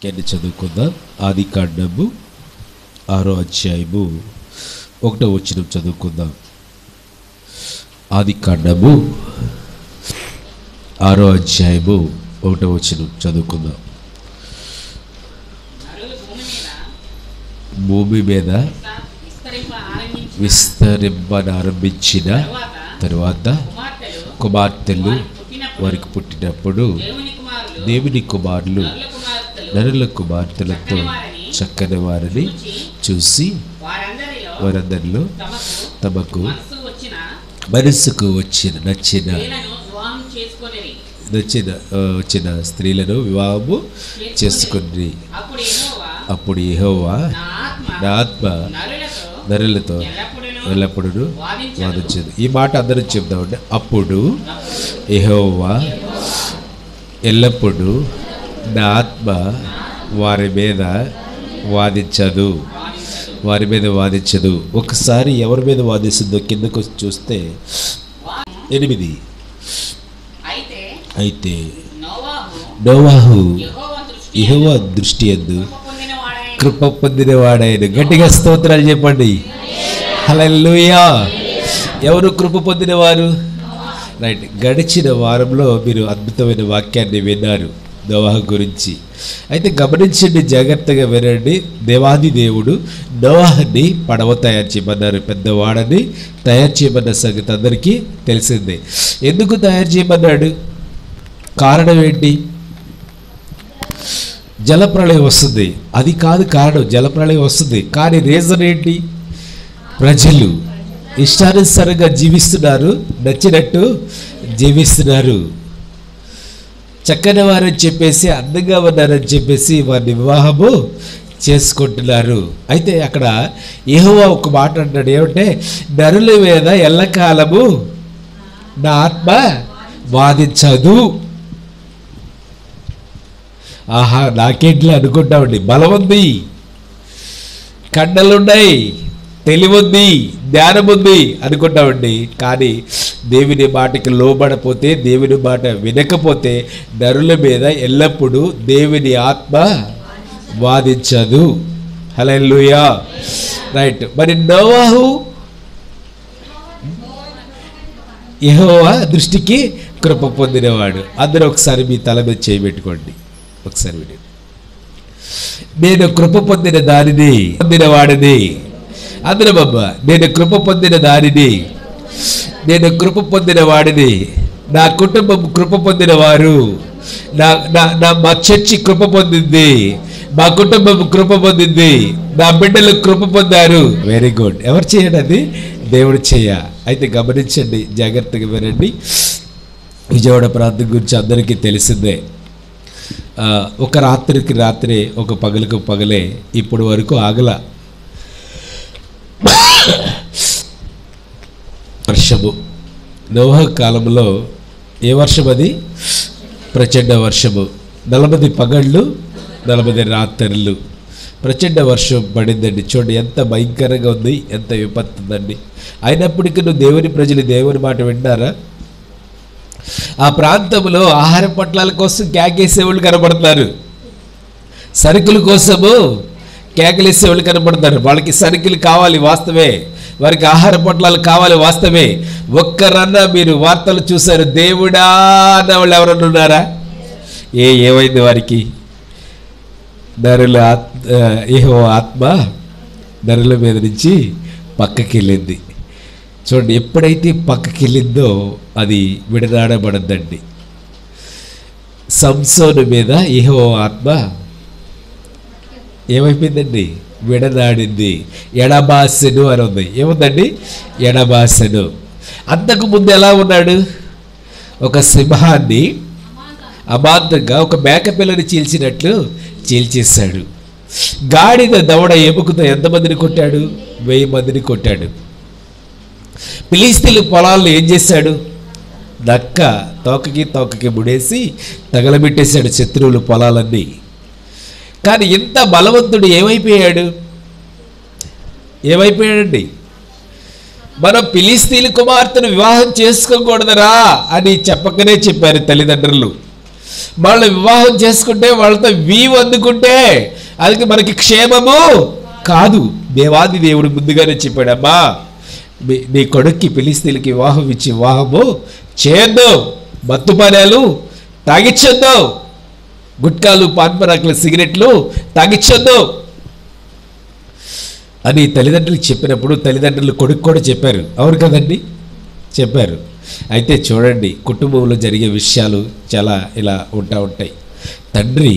వాక్యాన్ని చదువుకుందాం. ఆదికాండము 6వ అధ్యాయము 1వ వచనం చదువుకుందాం. ఆదికాండము 6వ అధ్యాయము 1వ వచనం చదువుకుందాం. భూమి మీద విస్తరింపనారంభించిన తరువాత కుమార్తెలు వారికి పుట్టినప్పుడు దేవుని కుమారులు నరుల కుమార్తెలతో చక్కని వారిని చూసి వారందరిలో తమకు మనసుకు వచ్చిన స్త్రీలను వివాహము చేసుకుని అప్పుడు యెహోవా నా ఆత్మ నరులతో ఎల్లప్పుడూ వాదించదు. ఈ మాట అందరూ చెప్దామండి. అప్పుడు యెహోవా ఎల్లప్పుడూ నా ఆత్మ వారి మీద వాదించదు. ఒకసారి ఎవరి మీద వాదిస్తుందో కిందకు చూస్తే 8. అయితే నోవాహు యెహోవా దృష్టి యందు కృప పొందిన వాడాయను. గట్టిగా స్తోత్రాలు చెప్పండి. హల్లెలూయా. ఎవరు కృప పొందినవారు? రైట్. గడిచిన వారంలో మీరు అద్భుతమైన వాక్యాన్ని విన్నారు నోవాహు గురించి. అయితే గమనించండి, జాగ్రత్తగా వినండి. దేవాది దేవుడు నోవాహుని పడవ తయారు చేయమన్నారు. పెద్దవాడని తయారు చేయమన్న సంగతి అందరికీ తెలిసిందే. ఎందుకు తయారు చేయమన్నాడు? కారణం ఏంటి? జలప్రళయం వస్తుంది, అది కాదు కారణం. జలప్రళయం వస్తుంది, కానీ రీజన్ ఏంటి? ప్రజలు ఇష్టానుసారంగా జీవిస్తున్నారు, నచ్చినట్టు జీవిస్తున్నారు. చక్కని వారని చెప్పేసి, అందంగా ఉన్నారని చెప్పేసి వారిని వివాహము చేసుకుంటున్నారు. అయితే అక్కడ యెహోవా ఒక మాట అంటాడు. ఏమంటే, నరుల మీద ఎల్లకాలము నా ఆత్మ వాదించదు. ఆహా, నాకేంట్లా అనుకుంటామండి. బలం ఉంది, కండలున్నాయి, తెలివుంది, జ్ఞానం ఉంది అనుకుంటామండి. కానీ దేవుని మాటకి లోబడపోతే, దేవుని మాట వినకపోతే నరుల మీద ఎల్లప్పుడూ దేవుని ఆత్మ వాదించదు. హల్లెలూయా. రైట్. మరి నోవాహు యెహోవా దృష్టికి కృప పొందినవాడు. అందరూ ఒకసారి మీ తల మీద చేయబెట్టుకోండి. ఒకసారి వినండి. నేను కృప పొందిన దానిని పొందినవాడిని. అందరూ బాబా, నేను కృప పొందిన దానిని, నేను కృప పొందిన వాడిని, నా కుటుంబం కృప పొందిన వారు, మా చర్చి కృప పొందింది, మా కుటుంబం కృప పొందింది, నా బిడ్డలు కృప పొందారు. Very good. ఎవరు చేయడది? దేవుడు చేయ. అయితే గమనించండి, జాగ్రత్తగా వినండి. విజయవాడ ప్రాంతం గురించి అందరికీ తెలిసిందే. ఒక రాత్రికి రాత్రే, ఒక పగలకు పగలే ఇప్పటి వరకు ఆగల వర్షము. నోవాహు కాలంలో ఏ వర్షం అది? ప్రచండ వర్షము. 40 పగళ్ళు 40 రాత్రులు ప్రచండ వర్షం పడిందండి. చూడండి ఎంత భయంకరంగా ఉంది, ఎంత విపత్తు ఉందండి. అయినప్పటికీ నువ్వు దేవుని ప్రజలు దేవుని మాట వింటారా? ఆ ప్రాంతంలో ఆహార పొట్లాల కోసం కేకేసేవాళ్ళు కనబడతారు, సరుకుల కోసము కేకలేసేవాళ్ళు కనబడతారు. వాళ్ళకి సరుకులు కావాలి, వాస్తవే. వారికి ఆహార పొట్లాలు కావాలి, వాస్తవే. ఒక్కరన్నా మీరు వార్తలు చూశారు దేవుడా అన్న వాళ్ళు ఎవరన్నా ఉన్నారా? ఏమైంది వారికి? నరుల యెహోవా ఆత్మ నరుల మీద నుంచి పక్కకి వెళ్ళింది. చూడండి, ఎప్పుడైతే పక్కకి వెళ్ళిందో అది విడనాడబడద్దండి. సంసోను మీద యెహోవా ఆత్మ ఏమైపోయిందండి? విడనాడింది. ఎడబాసెను అని ఉంది. ఏముందండి? ఎడబాసెను. అంతకు ముందు ఎలా ఉన్నాడు? ఒక సింహాన్ని అమాంతంగా ఒక మేకపిల్లని చీల్చినట్లు చీల్చేశాడు. గాడిద దవడ ఎముకతో ఎంతమందిని కొట్టాడు? 1000 మందిని కొట్టాడు. ఫిలిష్తీయుల పొలాలను ఏం చేశాడు? నక్క తోకకి ముడేసి తగలబెట్టేశాడు శత్రువుల పొలాలన్నీ. కానీ ఇంత బలవంతుడు ఏమైపోయాడండి? మనం ఫిలిష్తీయుల కుమార్తెను వివాహం చేసుకోకూడదరా అని చెప్పకనే చెప్పారు తల్లిదండ్రులు. వాళ్ళని వివాహం చేసుకుంటే వాళ్ళతో వీవు అందుకుంటే అది మనకి క్షేమము కాదు. దేవాది దేవుడు ముందుగానే చెప్పాడమ్మా, నీ కొడుక్కి ఫిలిష్తీయులకి వివాహం ఇచ్చి వివాహము చేయొద్దు, మత్తుపానాలు తాగిచ్చొద్దు, గుట్కాలు పాన్పరాకులు సిగరెట్లు తాగిచ్చొద్దు అని తల్లిదండ్రులకు చెప్పినప్పుడు తల్లిదండ్రులు కొడుకు కూడా చెప్పారు. అవును కదండి, చెప్పారు. అయితే చూడండి, కుటుంబంలో జరిగే విషయాలు చాలా ఇలా ఉంటాయి. తండ్రి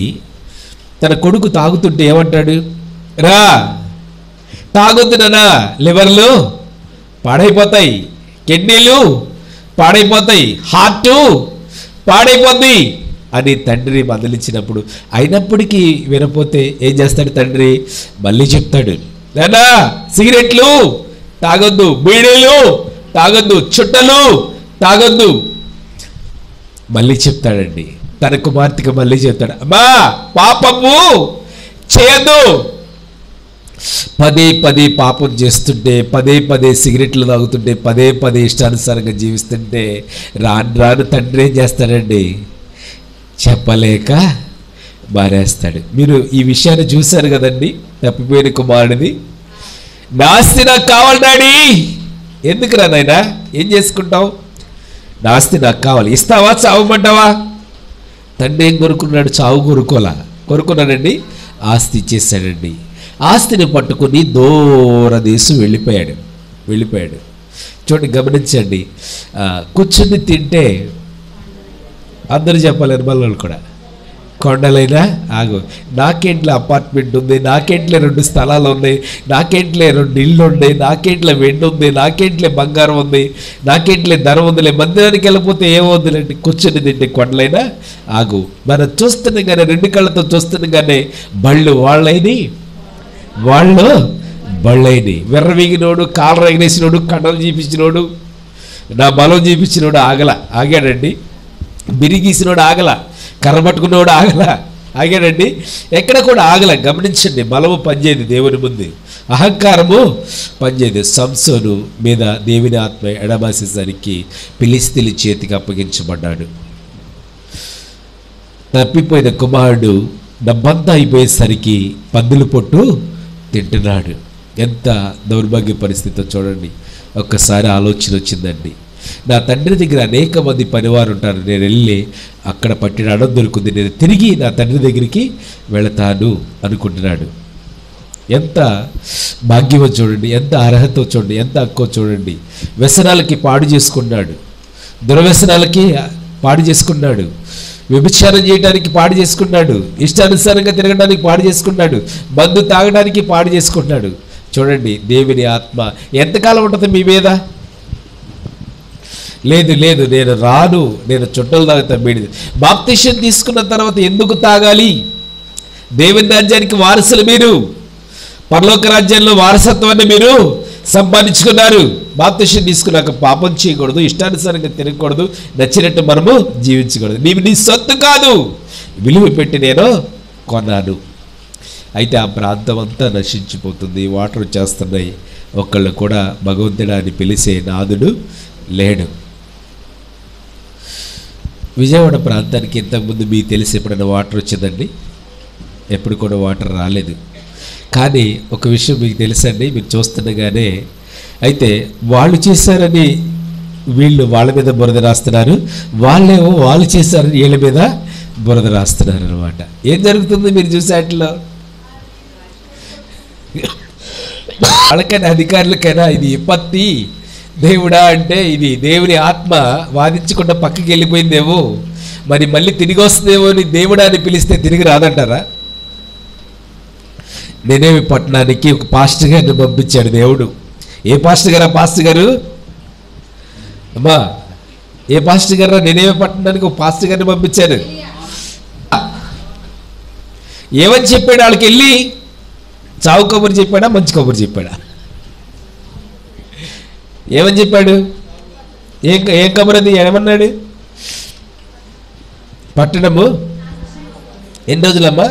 తన కొడుకు తాగుతుంటే ఏమంటాడు? రా తాగొద్దు నాన్నా, లివర్లు పాడైపోతాయి, కిడ్నీలు పాడైపోతాయి, హార్టు పాడైపోద్ది అని తండ్రి బదిలించినప్పుడు అయినప్పటికీ వినపోతే ఏం చేస్తాడు తండ్రి? మళ్ళీ చెప్తాడు, నాన్నా సిగరెట్లు తాగొద్దు, బీడీలు తాగొద్దు, చుట్టలు తాగొద్దు. మళ్ళీ చెప్తాడండి. తన కుమార్తెకు మళ్ళీ చెప్తాడు, అమ్మా పాపము చేయొద్దు. పదే పదే పాపం చేస్తుంటే, పదే పదే సిగరెట్లు తాగుతుంటే, పదే పదే ఇష్టానుసారంగా జీవిస్తుంటే రాను రాను తండ్రి ఏం చేస్తాడండి? చెప్పలేక మారేస్తాడు. మీరు ఈ విషయాన్ని చూశారు కదండి, తప్పిపోయిన కుమారుడిది. నా ఆస్తి నాకు కావాలి డాడీ. ఎందుకురా నాయనా, ఏం చేసుకుంటావు? నా ఆస్తి నాకు కావాలి, ఇస్తావా చావమంటావా? తండ్రి ఏం కొరుకున్నాడు? చావు కొరుకున్నాడండి, ఆస్తి ఇచ్చేసాడండి. ఆస్తిని పట్టుకుని దూరదేశం వెళ్ళిపోయాడు. చూడండి, గమనించండి. కూర్చుని తింటే అందరూ చెప్పలేరు మళ్ళీ కూడా, కొండలైనా ఆగు, నాకేంట్లే అపార్ట్మెంట్ ఉంది, నాకేంట్లే 2 స్థలాలు ఉన్నాయి, నాకేంట్లే 2 ఇళ్ళు ఉన్నాయి, నాకేంట్లే వెండి ఉంది, నాకేంట్లే బంగారం ఉంది, నాకేంట్లే ధనం ఉందిలే, మందిరానికి వెళ్ళిపోతే ఏమవుతుందండి? కూర్చొని తింటే కొండలైనా ఆగు. మనం చూస్తుండగానే 2 కళ్ళతో చూస్తుండగానే బళ్ళు బళ్ళైని విర్రవీగినోడు, కాలు రగినేసినోడు, కండలు చూపించినోడు, నా బలం చూపించినోడు ఆగాడండి. బిరిగీసినోడు ఆగల, కర్ర పట్టుకున్నోడు ఆగాడండి. ఎక్కడ కూడా ఆగల. గమనించండి, బలము పనిచేయదు దేవుని ముందు, అహంకారము పనిచేయదు. సంసోను మీద దేవుని ఆత్మ ఎడబాసేసరికి ఫిలిష్తీయుల చేతికి అప్పగించబడ్డాడు. తప్పిపోయిన కుమారుడు డబ్బంతా అయిపోయేసరికి పందులు పొట్టు తింటున్నాడు. ఎంత దౌర్భాగ్య పరిస్థితితో చూడండి. ఒక్కసారి ఆలోచన వచ్చిందండి, నా తండ్రి దగ్గర అనేక మంది పనివారు ఉంటారు, నేను వెళ్ళి అక్కడ పట్టిన అడం దొరుకుతుంది, నేను తిరిగి నా తండ్రి దగ్గరికి వెళతాను అనుకుంటున్నాడు. ఎంత భాగ్యమో చూడండి, ఎంత అర్హత చూడండి, ఎంత హక్కో చూడండి. వ్యసనాలకి పాడు చేసుకున్నాడు, దుర్వ్యసనాలకి పాడు చేసుకున్నాడు, వ్యభిచారం చేయడానికి పాడు చేసుకున్నాడు, ఇష్టానుసారంగా తిరగడానికి పాడు చేసుకున్నాడు, మందు తాగడానికి పాడు చేసుకున్నాడు. చూడండి, దేవుని ఆత్మ ఎంతకాలం ఉంటుంది మీ మీద? లేదు నేను రాను, నేను చుట్టలు తాగుతా. బీడి బాప్తిషన్ తీసుకున్న తర్వాత ఎందుకు తాగాలి? దేవుని రాజ్యానికి వారసులు మీరు, పరలోక రాజ్యంలో వారసత్వాన్ని మీరు సంపాదించుకున్నారు. బాప్తిషన్ తీసుకున్నాక పాపం చేయకూడదు, ఇష్టానుసారంగా తినకూడదు, నచ్చినట్టు మనము జీవించకూడదు. నీ సొత్తు కాదు, విలువ పెట్టి నేను కొన్నాను. అయితే ఆ ప్రాంతం అంతా నశించిపోతుంది, వాటర్ వచ్చేస్తున్నాయి. ఒకళ్ళు కూడా భగవంతుడా అని పిలిచే నాదుడు లేడు. విజయవాడ ప్రాంతానికి ఇంతకుముందు మీకు తెలిసి ఎప్పుడైనా వాటర్ వచ్చిందండి? ఎప్పుడు కూడా వాటర్ రాలేదు. కానీ ఒక విషయం మీకు తెలుసండి, మీరు చూస్తుండగానే, అయితే వాళ్ళు చేశారని వీళ్ళు వాళ్ళ మీద బురద రాస్తున్నారు, వాళ్ళేమో వాళ్ళు చేశారని వీళ్ళ మీద బురద రాస్తున్నారు అనమాట. ఏం జరుగుతుంది మీరు చూసేట్లో? వాళ్ళకైనా అధికారులకైనా ఇది విపత్తి, దేవుడా అంటే ఇది దేవుని ఆత్మ వాదించకుండా పక్కకి వెళ్ళిపోయిందేమో, మరి మళ్ళీ తిరిగి వస్తుందేమో అని దేవుడా అని పిలిస్తే తిరిగి రాదంటారా? నినేవే పట్టణానికి ఒక పాస్టర్ గారిని పంపించాడు దేవుడు. ఏ పాస్టర్ గారా? పాస్టర్ గారు అమ్మా, ఏ పాస్టర్ గారా? నినేవే పట్టణానికి ఒక పాస్టర్ గారిని పంపించారు. ఏమని చెప్పాడు వాళ్ళకి? వెళ్ళి చావు కబురు చెప్పాడా, మంచి కబురు చెప్పాడా? ఏమని చెప్పాడు? ఏం కబురు అది? ఏమన్నాడు? పట్టణము ఎన్ని రోజులమ్మా?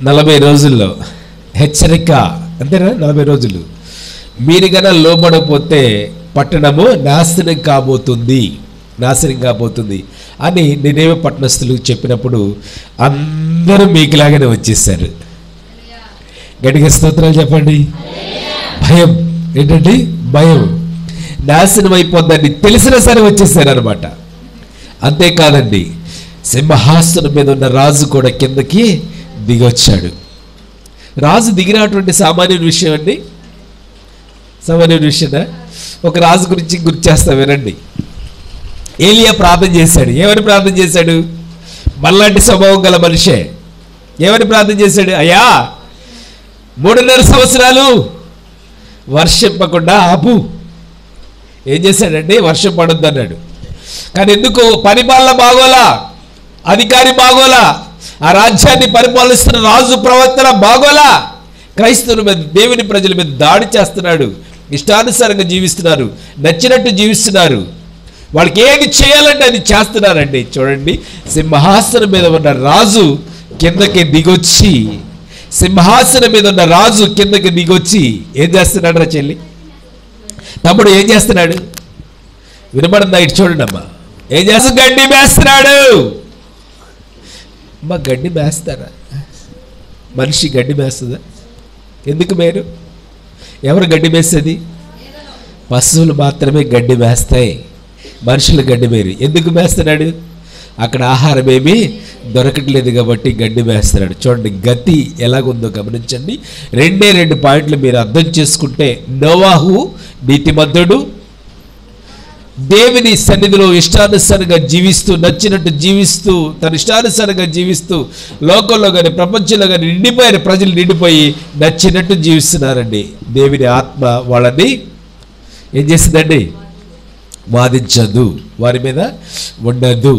40 రోజుల్లో హెచ్చరిక, అంతేనా? 40 రోజులు. మీరు కన్నా లోబడపోతే పట్టణము నాశనం కాబోతుంది నాశనం కాబోతుంది అని నినేవే పట్టణస్థులు చెప్పినప్పుడు అందరూ మీకులాగానే వచ్చేసారు. గట్టిగా స్తోత్రాలు చెప్పండి. భయం ఏంటండి? భయం. నాశనం అయిపోద్దని తెలిసినా సరే వచ్చేసారు అనమాట. అంతేకాదండి, సింహాసనం మీద ఉన్న రాజు కూడా కిందకి దిగొచ్చాడు. రాజు దిగినటువంటి సామాన్య విషయం అండి, సామాన్య విషయనా? ఒక రాజు గురించి గుర్తు చేస్తా వినండి. ఏలియా ప్రార్థన చేశాడు. ఏమని ప్రార్థన చేశాడు? మళ్ళాంటి స్వభావం గల మనిషే. ఏమని ప్రార్థన చేశాడు? అయ్యా 3.5 సంవత్సరాలు వర్షింపకుండా ఆపు. ఏం చేశాడండి? వర్షం పడొద్దు అన్నాడు. కానీ ఎందుకు? పరిపాలన బాగోలా, అధికారి బాగోలా, ఆ రాజ్యాన్ని పరిపాలిస్తున్న రాజు ప్రవర్తన బాగోలా. క్రైస్తవుల మీద, దేవుని ప్రజల మీద దాడి చేస్తున్నాడు. ఇష్టానుసారంగా జీవిస్తున్నారు, నచ్చినట్టు జీవిస్తున్నారు. వాళ్ళకి ఏది చేయాలంటే అది చేస్తున్నారండి. చూడండి, సింహాసనం మీద ఉన్న రాజు కిందకి దిగొచ్చి, సింహాసనం మీద ఉన్న రాజు కిందకి దిగొచ్చి ఏం చేస్తున్నాడు రా చెల్లి? తమ్ముడు ఏం చేస్తున్నాడు? వినబడిందా? ఇటు చూడండి అమ్మా. ఏం చేస్తా? గడ్డి మేస్తున్నాడు. అమ్మా, గడ్డి మేస్తారా? మనిషి గడ్డి మేస్తుందా? ఎందుకు మేరు? ఎవరు గడ్డి మేస్తుంది? పశువులు మాత్రమే గడ్డి మేస్తాయి, మనుషులు గడ్డి మేరు. ఎందుకు మేస్తున్నాడు? అక్కడ ఆహారం ఏమీ దొరకట్లేదు కాబట్టి గడ్డి మేస్తున్నాడు. చూడండి గతి ఎలాగుందో గమనించండి. 2 పాయింట్లు మీరు అర్థం చేసుకుంటే, నోవాహు నీతిమంతుడు, దేవుని సన్నిధిలో ఇష్టానుసారంగా జీవిస్తూ, నచ్చినట్టు జీవిస్తూ, తన ఇష్టానుసారంగా జీవిస్తూ, లోకంలో కానీ ప్రపంచంలో కానీ నిండిపోయిన ప్రజలు నిండిపోయి నచ్చినట్టు జీవిస్తున్నారండి. దేవుని ఆత్మ వాళ్ళని ఏం చేసిందండి? వాదించదు, వారి మీద ఉండదు.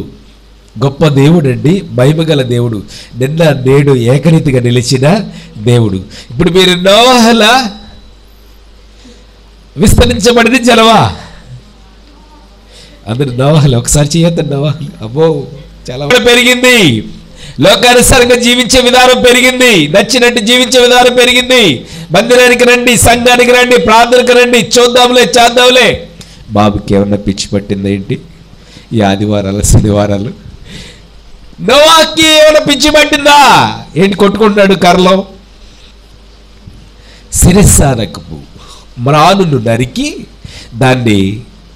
గొప్ప దేవుడు అండి, మహిమగల దేవుడు, నిన్న నేడు ఏకరీతిగా నిలిచిన దేవుడు. ఇప్పుడు మీరు నోవహులా విస్తరించబడింది జలవా? అందరు నోవహులు ఒకసారి చేయొద్దండి. నోవహులు అబ్బో చాలా పెరిగింది. లోకానుసారంగా జీవించే విధానం పెరిగింది, నచ్చినట్టు జీవించే విధానం పెరిగింది. మందిరానికి రండి, సంఘానికి రండి, ప్రార్థనకు రండి, చూద్దాంలే చేద్దాంలే. బాబుకి ఏమన్నా పిచ్చి పట్టిందా ఏంటి? ఈ ఆదివారాలు శనివారాలు నోవాకి ఏమైనా పిచ్చి పట్టిందా ఏంటి? కొట్టుకుంటున్నాడు కర్రలో. శిరస్సానకపు మ్రానును నరికి దాన్ని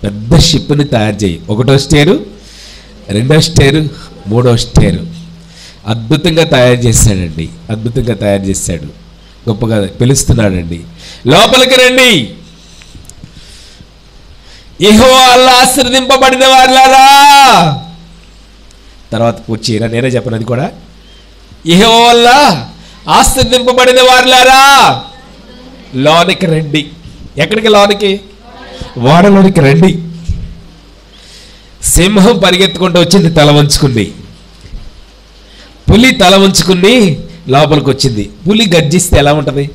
పెద్ద షిప్ని తయారు చేయి. 1వ స్టేరు, 2వ స్టేరు, 3వ స్టేరు. అద్భుతంగా తయారు చేశాడండి, అద్భుతంగా తయారు చేశాడు. గొప్పగా పిలుస్తున్నాడండి, లోపలికి రండి, యెహోవా అల్లా ఆశీర్వదింపబడిన వారులారా. తర్వాత పూర్తిగా నేనే చెప్పను, అది కూడా యెహోవా వల్ల ఆశీర్వదింపబడిన వారులారా లోనికి రండి. ఎక్కడికి? లోనికి, ఓడలోనికి రండి. సింహం పరిగెత్తుకుంటూ వచ్చింది, తల వంచుకుంది. పులి తల వంచుకుని లోపలికి వచ్చింది. పులి గర్జిస్తే ఎలా ఉంటుంది?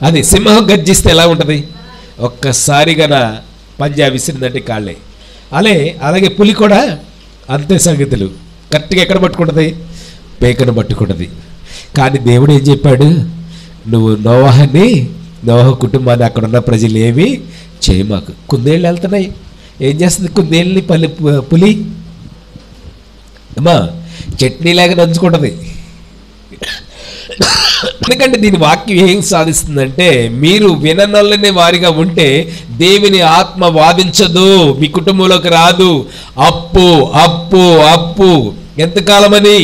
అది సింహం గర్జిస్తే ఎలా ఉంటుంది? ఒక్కసారిగా నా పంజా విసిరిందంటే కాళ్ళే. అలాగే పులి కూడా అంతే సంగతులు. కరెక్ట్గా ఎక్కడ పట్టుకుంటుంది? పేకను పట్టుకుంటుంది. కానీ దేవుడు ఏం చెప్పాడు? నువ్వు నోవహు కుటుంబాన్ని, అక్కడ ఉన్న ప్రజలు ఏమీ చేయమాకు. కుందేళ్ళు వెళ్తున్నాయి, ఏం చేస్తుంది కుందేళ్ళని? పులి అమ్మా చట్నీలాగా నంచుకుంటుంది. ఎందుకంటే దీని వాక్యం ఏం సాధిస్తుందంటే, మీరు విననొల్లని వారిగా ఉంటే దేవుని ఆత్మ వాదించదు, మీ కుటుంబంలోకి రాదు. అప్పు అప్పు అప్పు ఎంతకాలమని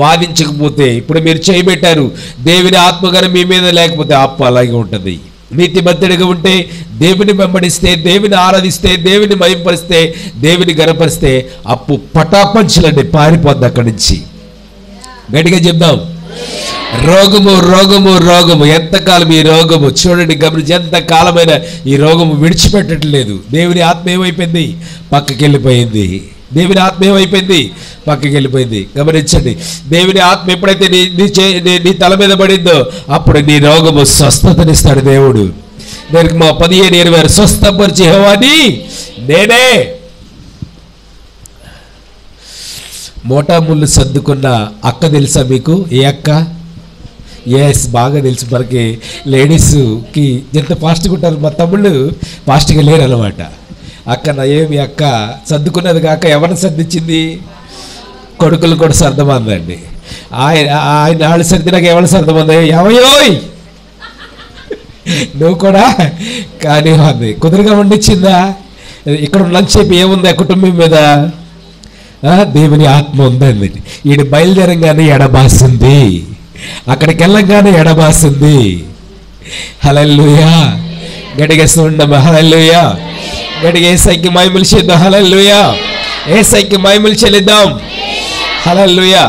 వాదించకపోతే, ఇప్పుడు మీరు చేయబెట్టారు, దేవుని ఆత్మగారు మీ మీద లేకపోతే అప్పు అలాగే ఉంటుంది. నీతిమంతుడిగా ఉంటే, దేవుని వెంబడిస్తే, దేవుని ఆరాధిస్తే, దేవుని మహింపరిస్తే, దేవుని గణపరిస్తే అప్పు పటాపంచులండి పారిపోద్ది అక్కడి నుంచి. గట్టిగా చెప్దాం, రోగము రోగము రోగము. ఎంతకాలం ఈ రోగము? చూడండి, గమనించి ఎంతకాలమైన ఈ రోగము విడిచిపెట్టట్లేదు. దేవుని ఆత్మ ఏమైపోయింది? పక్కకి వెళ్ళిపోయింది. దేవుని ఆత్మ ఏమైపోయింది? పక్కకి వెళ్ళిపోయింది. గమనించండి, దేవుని ఆత్మ ఎప్పుడైతే నీ తల మీద పడిందో అప్పుడు నీ రోగము స్వస్థతనిస్తాడు దేవుడు. నేను మా 15-20 స్వస్థపరిచి యెహోవాని నేనే. మోటా ముళ్ళు సర్దుకున్న అక్క తెలుసా మీకు? ఏ అక్క? ఎస్, బాగా తెలుసు. మనకి లేడీస్కి ఎంత ఫాస్ట్గా ఉంటారు. మా తమ్ముళ్ళు ఫాస్ట్గా లేరు అనమాట. అక్క నయోమి అక్క సర్దుకున్నది కాక ఎవరిని సర్దించింది? కొడుకులు కూడా సర్దమందండి. ఆయన వాళ్ళు సర్దినాక ఎవరు సర్దమంది? ఏమయ్యోయ్ నువ్వు కూడా కానీ అంది. కుదురుగా వండించిందా? ఇక్కడ లంచ్ చెప్పి ఏముంది ఆ కుటుంబం మీద? దేవుని ఆత్మ ఉందండి. ఈయన బయలుదేరంగానే ఎడబాసింది, అక్కడికి వెళ్ళంగానే ఎడబాసింది. హల్లెలూయా, గట్టిగా చూడండి. హల్లెలూయా, గట్టిగా యేసయ్యకి మహిమలు చేద్దాం. హల్లెలూయా, యేసయ్యకి మహిమలు చెల్లిద్దాం. హల్లెలూయా.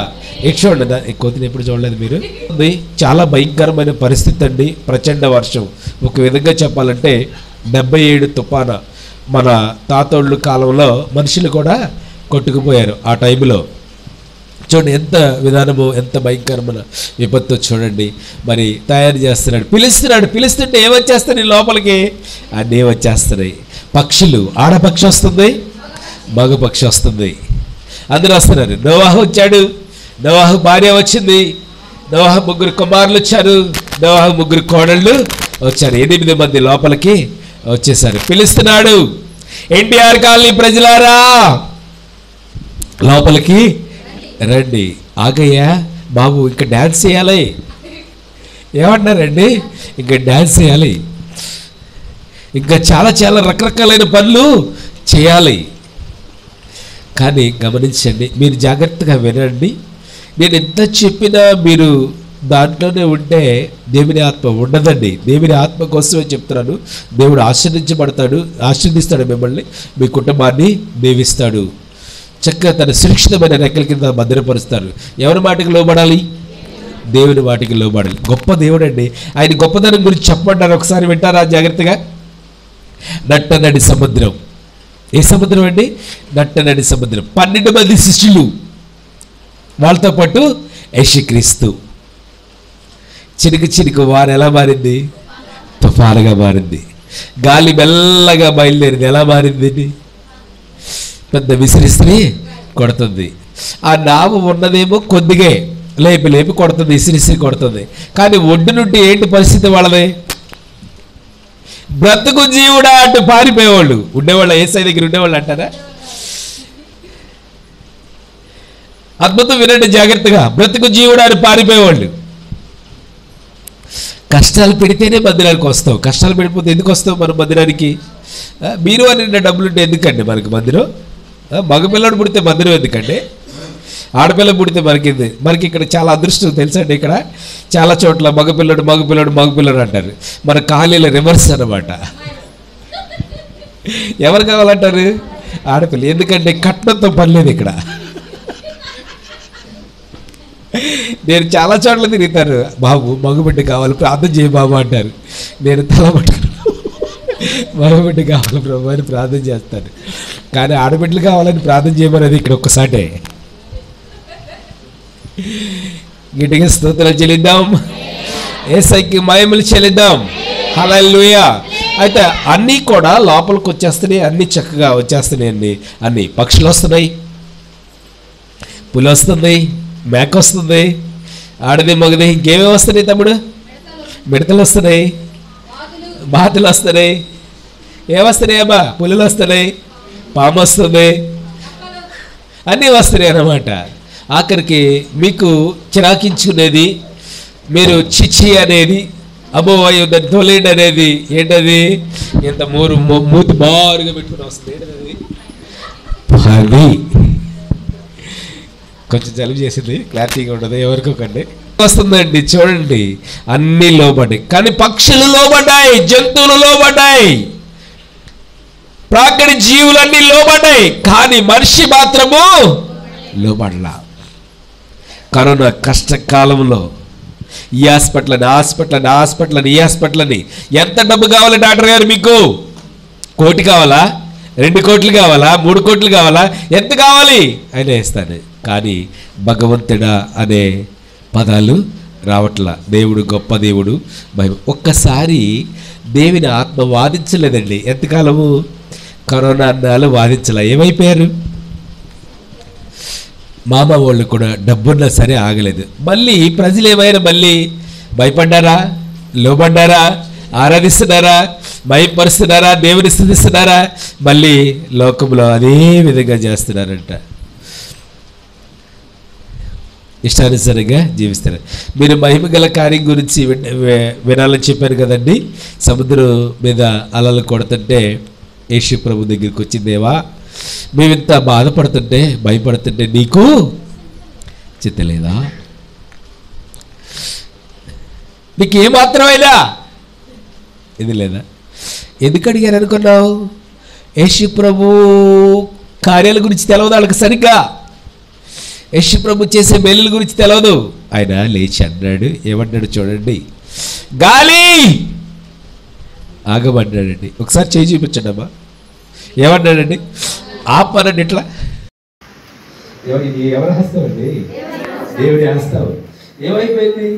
చూడండి, కొద్దిని ఎప్పుడు చూడలేదు మీరు. చాలా భయంకరమైన పరిస్థితి అండి, ప్రచండ వర్షం. ఒక విధంగా చెప్పాలంటే 77 తుఫాను మన తాతోళ్ళు కాలంలో మనుషులు కూడా కొట్టుకుపోయారు ఆ టైంలో. చూడండి ఎంత విధానము, ఎంత భయంకరమైన విపత్తు చూడండి. మరి తయారు చేస్తున్నాడు, పిలుస్తుంటే ఏమొచ్చేస్తాయి లోపలికి? అన్నీ వచ్చేస్తున్నాయి. పక్షులు, ఆడపక్షి వస్తుంది, మగ పక్షి వస్తుంది, అందరూ వస్తున్నారు. నోవాహు వచ్చాడు, నోవాహు భార్య వచ్చింది, నోవాహు 3 కుమారులు వచ్చారు, నోవాహు 3 కోడళ్ళు వచ్చారు. 8 మంది లోపలికి వచ్చేసారు. పిలుస్తున్నాడు, ఎన్టీఆర్ కాలనీ ప్రజలారా లోపలికి రండి. ఆగయ్యా బాబు, ఇంకా డ్యాన్స్ చేయాలి. ఏమంటున్నారండి? ఇంకా డ్యాన్స్ చేయాలి, ఇంకా చాలా చాలా రకరకాలైన పనులు చేయాలి. కానీ గమనించండి, మీరు జాగ్రత్తగా వినండి. నేను ఎంత చెప్పినా మీరు దాంట్లోనే ఉంటే దేవుని ఆత్మ ఉండదండి. దేవుని ఆత్మ కోసమే చెప్తున్నాను. దేవుడు ఆశీర్దిస్తాడు మిమ్మల్ని, మీ కుటుంబాన్ని దీవిస్తాడు. చక్కగా తన సురక్షితమైన రెక్కల కింద భద్రపరుస్తాడు. ఎవరి మాటకి లోబడాలి? దేవుని మాటకి లోబడాలి. గొప్ప దేవుడు అండి. ఆయన గొప్పతనం గురించి చెప్పమంటారు, ఒకసారి వింటారా జాగ్రత్తగా? నట్టనడి సముద్రం. ఏ సముద్రం అండి? నట్టనడి సముద్రం. 12 మంది శిష్యులు, వాళ్ళతో పాటు యేసుక్రీస్తు. చినుకు వారు ఎలా మారింది? తుఫానుగా మారింది. గాలి మెల్లగా బయలుదేరింది. ఎలా మారింది? పెద్ద విసిరిస్త్రీ కొడుతుంది. ఆ నావ ఉన్నదేమో కొద్దిగే, లేపి కొడుతుంది, విసిరిస్త్రీ కొడుతుంది. కానీ ఒడ్డు నుండి ఏంటి పరిస్థితి వాళ్ళది? బ్రతుకు జీవుడా అంటూ పారిపోయేవాళ్ళు ఉండేవాళ్ళు. యేసయ్య దగ్గర ఉండేవాళ్ళు అంటారా? అద్భుతం వినండి జాగ్రత్తగా. బ్రతుకు జీవుడా అని పారిపోయేవాళ్ళు. కష్టాలు పెడితేనే మందిరానికి వస్తావు. కష్టాలు పెడిపోతే ఎందుకు వస్తావు మన మందిరానికి? మీరు అని డబ్బులు ఉంటే ఎందుకండి మనకి మందిరం? మగపిల్లడు పుడితే మందిరం ఎందుకండి? ఆడపిల్ల పుడితే మనకి ఇక్కడ చాలా అదృష్టం తెలుసండి. ఇక్కడ చాలా చోట్ల మగపిల్లడు అంటారు. మన ఖాళీల రివర్స్ అన్నమాట. ఎవరు కావాలంటారు? ఆడపిల్ల. ఎందుకంటే కట్నంతో పని లేదు ఇక్కడ. నేను చాలా చోట్ల తిరుగుతాను, బాబు మగబిడ్డ కావాలి ప్రార్థన చేయ బాబు అంటారు. నేను తల పట్టుకున్నాను, మగబిడ్డ కావాలి ప్రభు అని ప్రార్థన చేస్తాను. కానీ ఆడబిడ్డలు కావాలని ప్రార్థన చేయమనేది ఇక్కడ ఒక్కసాటే. గట్టిగా స్తోత్రాలు చెల్లిద్దాం, యేసయ్యకి మహిమలు చెల్లిద్దాం. హల్లెలూయా. అయితే అన్నీ కూడా లోపలికి వచ్చేస్తున్నాయి, అన్నీ చక్కగా వచ్చేస్తున్నాయండి. అన్నీ పక్షులు వస్తున్నాయి, పులి వస్తుంది, మేక వస్తుంది, ఆడది మగది. ఇంకేమేమి వస్తున్నాయి తమ్ముడు? మిడతలు వస్తున్నాయి, బాతులు వస్తున్నాయి. ఏమొస్తున్నాయి అమ్మా? పులులు వస్తున్నాయి, పాము వస్తుంది, అన్నీ వస్తున్నాయి అన్నమాట. ఆఖరికి మీకు చిరాకించుకునేది, మీరు చిచ్చి అనేది, అబ్బో దాన్ని తోలేండి అనేది ఏంటది? ఎంత మూతి బారుగా పెట్టుకుని వస్తుంది. ఏంటది? అది కొంచెం జలుబు చేసింది, క్లారిటీగా ఉండదు ఎవరికొకండి వస్తుందండి. చూడండి, అన్నీ లోబడ్డాయి. కానీ పక్షులు లోబడ్డాయి, జంతువులు లోబడ్డాయి, ప్రాకృతి జీవులన్నీ లోబడ్డాయి. కానీ మనిషి మాత్రము లోబడలా. కరోనా కష్టకాలంలో ఈ హాస్పిటల్ ఎంత డబ్బు కావాలి డాక్టర్ గారు మీకు? 1 కోటి కావాలా? 2 కోట్లు కావాలా? 3 కోట్లు కావాలా? ఎంత కావాలి అయినా ఇస్తాను. కానీ భగవంతుడా అనే పదాలు రావట్లా. దేవుడు గొప్ప దేవుడు. ఒక్కసారి దేవుని ఆత్మ వాదించలేదండి. ఎంతకాలము? కరోనా అన్నాలు వాదించలే. ఏమైపోయారు? మామ వాళ్ళు కూడా డబ్బున్నా సరే ఆగలేదు. మళ్ళీ ప్రజలు ఏమైనా మళ్ళీ భయపడ్డారా? లోబడ్డారా? ఆరాధిస్తున్నారా, మహిమపరుస్తున్నారా, దేవుని స్తుతిస్తున్నారా? మళ్ళీ లోకంలో అదే విధంగా చేస్తున్నారంట. ఇష్టానుసారంగా జీవిస్తారు. మీరు మహిమ గల కార్యం గురించి వినాలని చెప్పారు కదండి. సముద్రం మీద అలలు కొడుతుంటే యేసు ప్రభు దగ్గరికి వచ్చి, దేవా మేమింత బాధపడుతుంటే భయపడుతుంటే నీకు చిత్తలేదా? నీకు ఏమాత్రమైనా ఇది లేదా? ఎందుకు అడిగారు అనుకున్నావు? యేసు ప్రభు కార్యాల గురించి తెలవదు వాళ్ళకి సరిగ్గా. యేసు ప్రభు చేసే మేలుల గురించి తెలవదు. ఆయన లేచి అన్నాడు, ఏమన్నాడు చూడండి, గాలి ఆగమన్నాడండి. ఒకసారి చేయి చూపించండి అమ్మా. ఏమన్నాడండి? ఆపనండి. ఇట్లా ఎవరు హస్తామండి? దేవుడి హస్తాం. ఏమైపోయింది?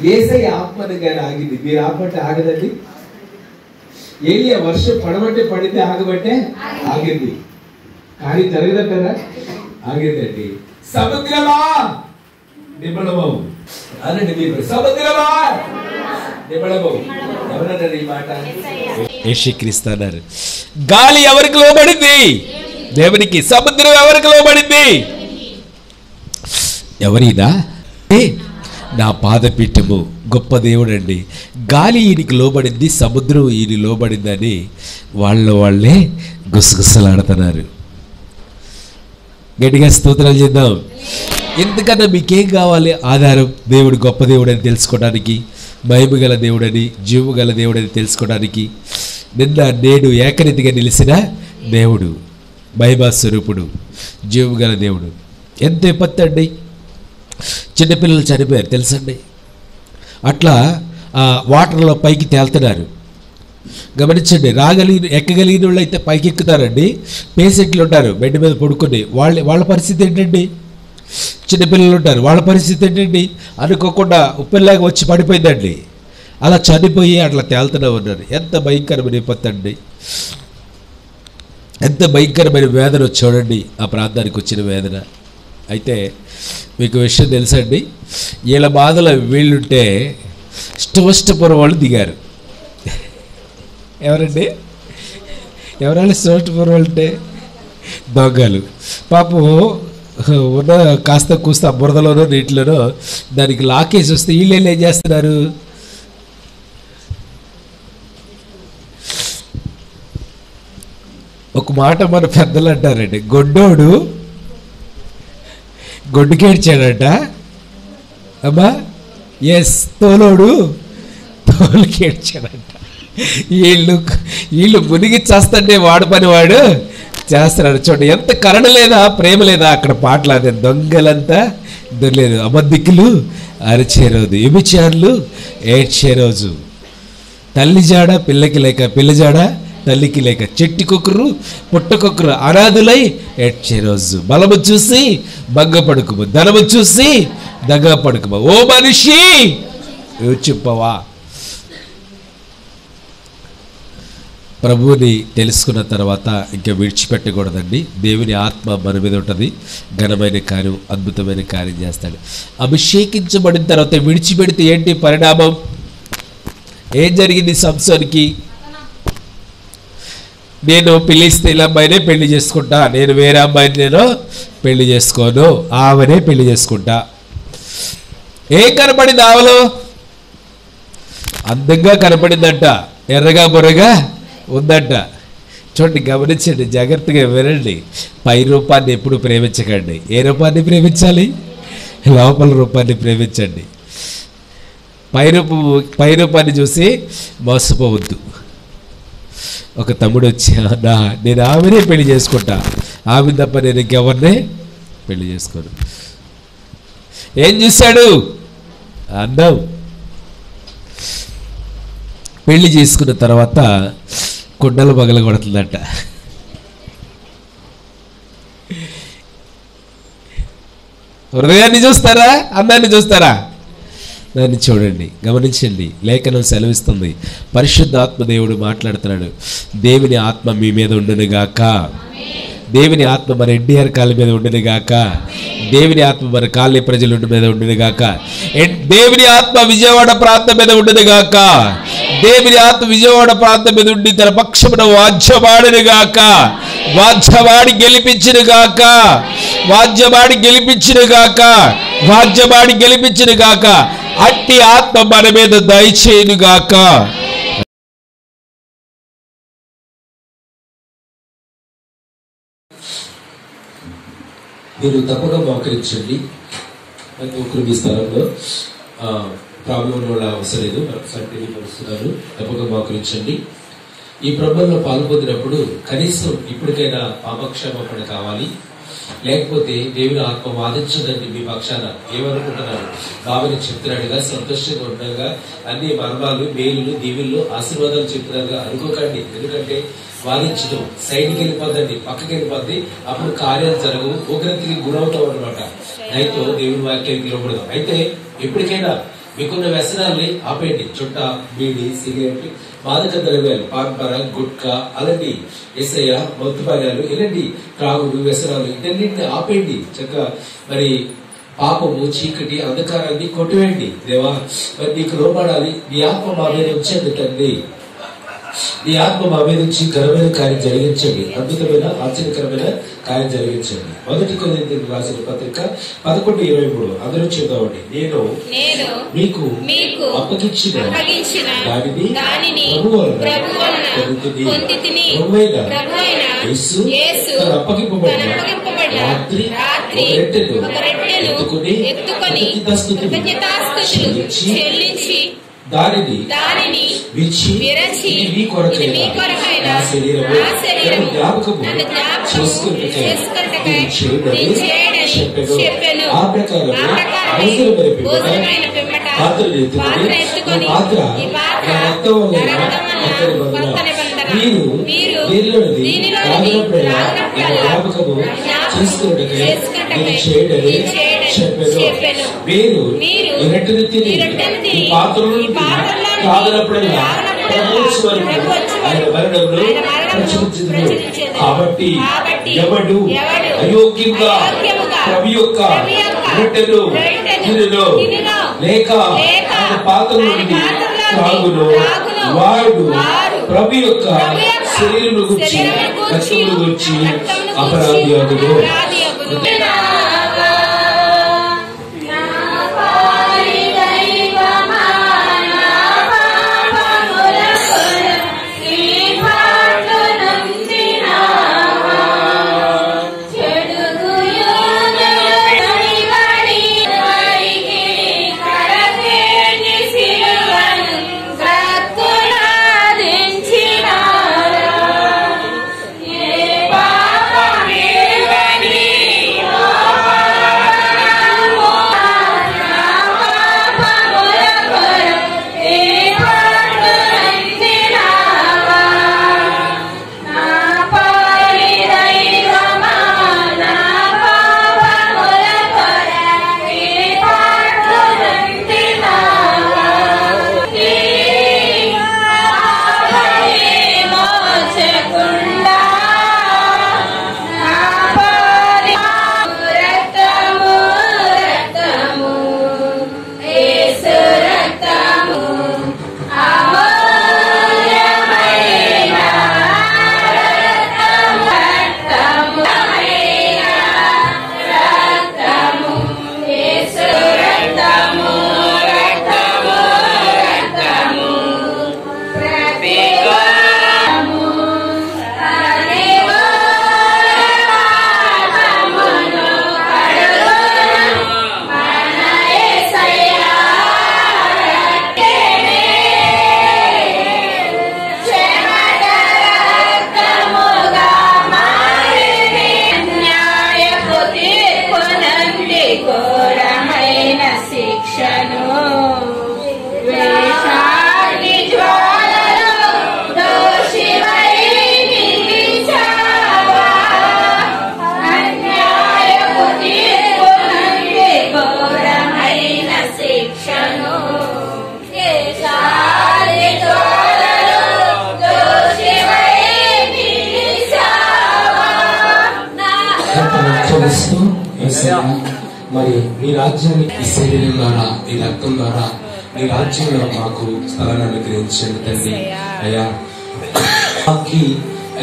యేసయ్య ఆపనగానే ఆగింది. మీరు ఆపంటే ఆగదండి. ఏలియా వర్షం పడమంటే పడింది, ఆగమంటే ఆగింది. కానీ జరగదంటారా? ఆగిందండి. సముద్రమా నిమ్మలమవు అనండి. మీరు సముద్రమా నిమ్మలమవు. ఎవరన్నారు ఈ మాట? యేసుక్రీస్తు అన్నారు. గాలి ఎవరికి లోబడింది? దేవునికి. సముద్రం ఎవరికి లోబడింది? ఎవరిదా? నా పాదపీఠము. గొప్ప దేవుడు అండి. గాలి ఈయనకి లోబడింది, సముద్రం ఈయన లోబడిందని వాళ్ళే గుసగుసలాడుతున్నారు. గట్టిగా స్తోత్రాలు చేద్దాం. ఎందుకన్నా మీకేం కావాలి? ఆధారం దేవుడు గొప్ప దేవుడు అని తెలుసుకోవడానికి, మహిమ గల దేవుడని, జీవు గల దేవుడని తెలుసుకోవడానికి, నిన్న నేడు ఏకరీతిగా నిలిచిన దేవుడు, మహిమా స్వరూపుడు, జీవు గల దేవుడు. ఎంత విపత్తు అండి. చిన్నపిల్లలు చనిపోయారు తెలుసండి. అట్లా వాటర్లో పైకి తేలుతున్నారు. గమనించండి. ఎక్కగలిగిన వాళ్ళు అయితే పైకి ఎక్కుతారండి. పేషెంట్లు ఉంటారు బెడ్ మీద పడుకొని, వాళ్ళ పరిస్థితి ఏంటండి? చిన్నపిల్లలు ఉంటారు, వాళ్ళ పరిస్థితి ఏంటండి? అనుకోకుండా ఉప్పెల్లాగా వచ్చి పడిపోయిందండి. అలా చనిపోయి అట్లా తేలుతూనే ఉన్నారు. ఎంత భయంకరమైన విపత్తు అండి. ఎంత భయంకరమైన వేదన చూడండి, ఆ ప్రాంతానికి వచ్చిన వేదన. అయితే మీకు విషయం తెలుసండి, వీళ్ళ బాధలో వీళ్ళుంటే స్టోస్టపురం వాళ్ళు దిగారు. ఎవరండి? ఎవరైనా స్టోస్టపురం వాళ్ళు అంటే దొంగలు. పాపం ఉన్న కాస్త కూస్త బురదలోనో నీటిలోనో దానికి లాకేసి వస్తే వీళ్ళు ఏం చేస్తున్నారు? ఒక మాట మన పెద్దలు అంటారండి, గొడ్డోడు గొడ్డుకేడ్చాడట. అమ్మా ఎస్, తోలోడు తోలుకేడ్చాడట. వీళ్ళు మునిగి చేస్తుంటే వాడు పని వాడు చేస్తున్నాడు. చూడండి ఎంత కరుణ లేదా, ప్రేమ లేదా అక్కడ. పాటలు అదే, దొంగలంతా దొరలేదు, అబద్ధికులు అరిచే రోజు, వ్యభిచారులు ఏడ్చే రోజు, తల్లి జాడ పిల్లకి లేక, పిల్ల జాడ తల్లికి లేక, చెట్టుకొకరు పుట్టకొకరు అనాథులై ఏడ్చే రోజు, బలము చూసి భంగపడుకుము, ధనము చూసి దగ్గ పడుకుము. ఓ మనిషి చెప్పవా? ప్రభువుని తెలుసుకున్న తర్వాత ఇంకా విడిచిపెట్టకూడదండి. దేవుని ఆత్మ మన మీద ఉంటుంది. ఘనమైన కార్యం, అద్భుతమైన కార్యం చేస్తాడు. అభిషేకించబడిన తర్వాత విడిచిపెడితే ఏంటి పరిణామం? ఏం జరిగింది సంసోనికి? నేను పిలిస్తే అమ్మాయినే పెళ్లి చేసుకుంటా, నేను వేరే అమ్మాయిని నేను పెళ్లి చేసుకోను, ఆమెనే పెళ్లి చేసుకుంటా. ఏం కనపడింది ఆమెలో? అందంగా కనపడిందంట, ఎర్రగా బుర్రగా ఉందంట. చూడండి, గమనించండి, జాగ్రత్తగా వినండి. పై రూపాన్ని ఎప్పుడు ప్రేమించకండి. ఏ రూపాన్ని ప్రేమించాలి? లోపల రూపాన్ని ప్రేమించండి. పై రూపాన్ని చూసి మోసపోవద్దు. ఒక తమ్ముడు వచ్చి, అన్నా నేను ఆమెనే పెళ్లి చేసుకుంటా, ఆమె తప్ప నేను ఇంకెవరినే పెళ్లి చేసుకోను. ఏం చూశాడు? అందం. పెళ్లి చేసుకున్న తర్వాత కుండలు పగలగొడుతుందంట. హృదయాన్ని చూస్తారా, అందాన్ని చూస్తారా? దాన్ని చూడండి, గమనించండి. లేఖనం సెలవిస్తుంది, పరిశుద్ధ ఆత్మ దేవుడు మాట్లాడుతున్నాడు. దేవుని ఆత్మ మీ మీద ఉండునుగాక, దేవుని ఆత్మ మన ఎన్టీఆర్ కాళ్ళ మీద ఉండిన గాక. దేవుని ఆత్మ మన కాళ్ళ ప్రజల మీద ఉండిన గాక. దేవుని ఆత్మ విజయవాడ ప్రాంతం మీద ఉండిన గాక. దేవుని ఆత్మ విజయవాడ ప్రాంతం మీద ఉండి తన పక్షమున వాద్యమాడిని గాక. వాద్యమాడి గెలిపించిన గాక. వాద్యమాడి గెలిపించిన గాక. వాద్యమాడి గెలిపించిన గాక. అట్టి ఆత్మ మన మీద దయచేయును గాక. మీరు తప్పగా మోకరించండి. ప్రతి ఒక్కరు మీ స్థలంలో ప్రాబ్లం కూడా అవసరం లేదు, మరొకసారి తెలియపరుస్తున్నారు. తప్పగా మోకరించండి. ఈ ప్రభుత్వంలో పాల్పొందినప్పుడు కనీసం ఇప్పటికైనా పాపక్షమాపణ కావాలి, లేకపోతే దేవుని ఆత్మ వాదించదండి మీ పక్షాన. ఏమనుకుంటున్నారు? బాబుని చెప్తున్నాడుగా, సంతోషంగా ఉండగా అన్ని మర్మాలు, మేలులు, దీవులు, ఆశీర్వాదాలు చెప్తున్నారుగా అనుకోకండి. ఎందుకంటే వాదించడం సైడ్కి వెళ్ళిపోద్దండి, పక్కకి వెళ్ళిపోద్ది. అప్పుడు కార్యాలు జరగవు, ఉగ్రతకి గురవుతాం అనమాట. అయితే దేవుని వాక్యానికి లోపడదాం. అయితే ఎప్పటికైనా మీకున్న వ్యసనాల్ని ఆపేయండి. చుట్ట, బీడి, సిగరెట్, మాదక ద్రవ్యాలు, పాంపర, గుట్కా, అలాంటి ఎస్ఐ, మత్తుపాయాలు, ఇలాంటి త్రాగుడు, వ్యసనాలు, ఇటన్నింటిని ఆపేయండి. చక్కగా మరి పాపము, చీకటి, అంధకారాన్ని కొట్టివేయండి. దేవా మరి నీకు లోపడాలి, నీ ఆత్మ మా మీద ఉంచండి తండ్రి. నీ ఆత్మ మా మీద నుంచి ఘనమైన కార్యం జరిగించండి, అద్భుతమైన ఆశ్చర్యకరమైన కార్యం జరిగించండి. 1 కొరింథీయులకు రాసిన పత్రిక 11:23 అందరూ చూద్దామండి. నేను మీకు అప్పగించిన దానిని ప్రభువైన యేసు అప్పగింపబడిన రాత్రి ఒక రొట్టెను ఎత్తుకుని కృతజ్ఞతాస్తుతులు చెల్లించి దానిని విరిచి మీ కొరకైన నా శరీరము జ్ఞాపకము చేసుకున్నట్లే చెప్పెను. ఆ ప్రకారం అవసరమైన పిమ్మట పాత్రను ఎత్తుకుని పాత్ర నా రక్తం వలన మీరు దీనిలోనిది తాగినప్పుడల్లా నా జ్ఞాపకము చేసుకున్నట్లే నేను చేయడని చెప్పెను. మీరు ఈ రొట్టెను తిని ఈ పాత్రలో తాగినప్పుడల్లా ఆయన మరణంలో ప్రచురించుదురు. కాబట్టి ఎవడు అయోగ్యంగా ప్రభు యొక్క రొట్టెను తినునో లేక ఆయన పాత్రలో నుండి త్రాగునో వాడు ప్రభు యొక్క శరీరమును గూర్చి రక్తమును గూర్చి అపరాధి అగును. ఏ పాపమేవని మరి నీ రాజ్యాన్ని ఈ శరీరం ద్వారా ఈ రక్తం ద్వారా నీ రాజ్యంలో మాకు స్థలాన్ని అనుగ్రహించండి తండ్రి. అయ్యా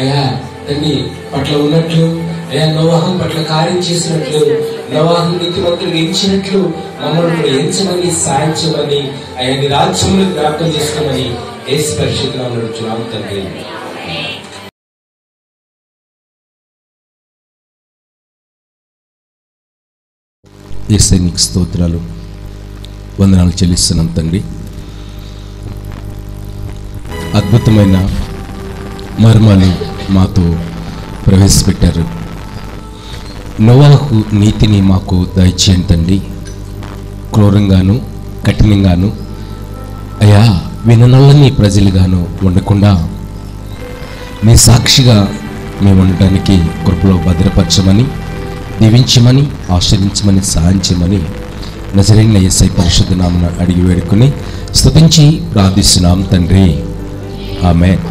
అయ్యా తండ్రి పట్ల ఉన్నట్లు అయ్యా నోవాహు పట్ల కార్యం చేసినట్లు నోవాహు నీతిమంతులు ఎంచినట్లు మమ్మల్ని కూడా ఎంచమని సాయం చేయమని అయ్యా నీ రాజ్యంలో జ్ఞాపకం చేసుకోమని యేసు పరిశుద్ధ నామములో అడుగుచున్నాము తండ్రి. యేసయ్య నీకు స్తోత్రాలు, వందనాలు చెల్లిస్తున్నాం తండ్రి. అద్భుతమైన మర్మాలు మాతో ప్రవేశపెట్టారు. నోవాహు నీతిని మాకు దయచేయండి తండ్రి. క్రూరంగాను కఠినంగాను అయ్యా విననల్లని ప్రజలుగాను ఉండకుండా నీ సాక్షిగా మేము ఉండటానికి కృపలో భద్రపరచమని, దీవించమని, ఆశ్రయించమని, సహాయం చేయమని నజరేయుడైన యేసయ్య పరిశుద్ధ నామమున అడిగి వేడుకొని స్తుతించి ప్రార్థిస్తున్నాం తండ్రి. ఆమేన్.